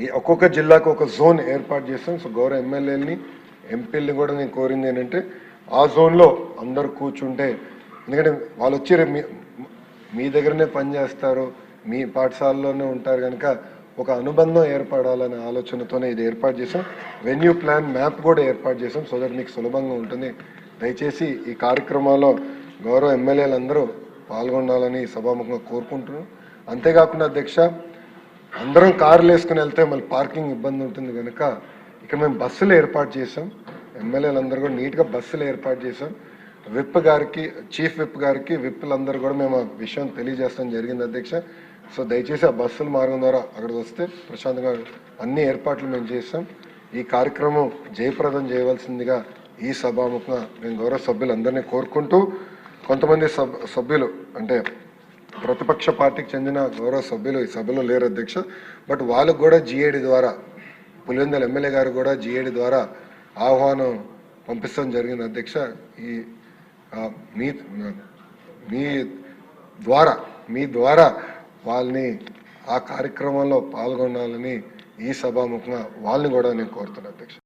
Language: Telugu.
ఈ ఒక్కొక్క జిల్లాకు ఒక జోన్ ఏర్పాటు చేస్తాం. సో గౌరవ ఎమ్మెల్యేలని ఎంపీలని కూడా నేను కోరింది ఏంటంటే ఆ జోన్లో అందరు కూర్చుంటే, ఎందుకంటే వాళ్ళు వచ్చి మీ దగ్గరనే పనిచేస్తారు, మీ పాఠశాలలోనే ఉంటారు కనుక ఒక అనుబంధం ఏర్పడాలనే ఆలోచనతోనే ఇది ఏర్పాటు చేసాం. వెన్యూ ప్లాన్ మ్యాప్ కూడా ఏర్పాటు చేసాం సో దట్ మీకు సులభంగా ఉంటుంది. దయచేసి ఈ కార్యక్రమాల్లో గౌరవ ఎమ్మెల్యేలందరూ పాల్గొనాలని సభాముఖంగా కోరుకుంటున్నాం. అంతేకాకుండా అధ్యక్ష, అందరం కార్లు వేసుకుని వెళ్తే మళ్ళీ పార్కింగ్ ఇబ్బంది ఉంటుంది కనుక ఇక్కడ మేము బస్సులు ఏర్పాటు చేసాం. ఎమ్మెల్యేలందరూ కూడా నీట్గా బస్సులు ఏర్పాటు చేసాం. విప్ గారికి, చీఫ్ విప్ గారికి, విప్పులందరూ కూడా మేము ఆ విషయం తెలియజేస్తాం జరిగింది అధ్యక్ష. సో దయచేసి ఆ బస్సుల మార్గం ద్వారా అక్కడికి వస్తే ప్రశాంతంగా అన్ని ఏర్పాట్లు మేము చేస్తాం. ఈ కార్యక్రమం జయప్రదం చేయవలసిందిగా ఈ సభాముఖంగా నేను గౌరవ సభ్యులందరినీ కోరుకుంటూ, కొంతమంది సభ్యులు అంటే ప్రతిపక్ష పార్టీకి చెందిన గౌరవ సభ్యులు ఈ సభలో లేరు అధ్యక్ష, బట్ వాళ్ళకు కూడా జిఏడి ద్వారా, పులివెందుల ఎమ్మెల్యే గారు కూడా జిఏడి ద్వారా ఆహ్వానం పంపిస్తాం జరిగింది అధ్యక్ష. ఈ మీ ద్వారా వాళ్ళని ఆ కార్యక్రమంలో పాల్గొనాలని ఈ సభాముఖంగా వాళ్ళని కూడా నేను కోరుతున్నాను అధ్యక్ష.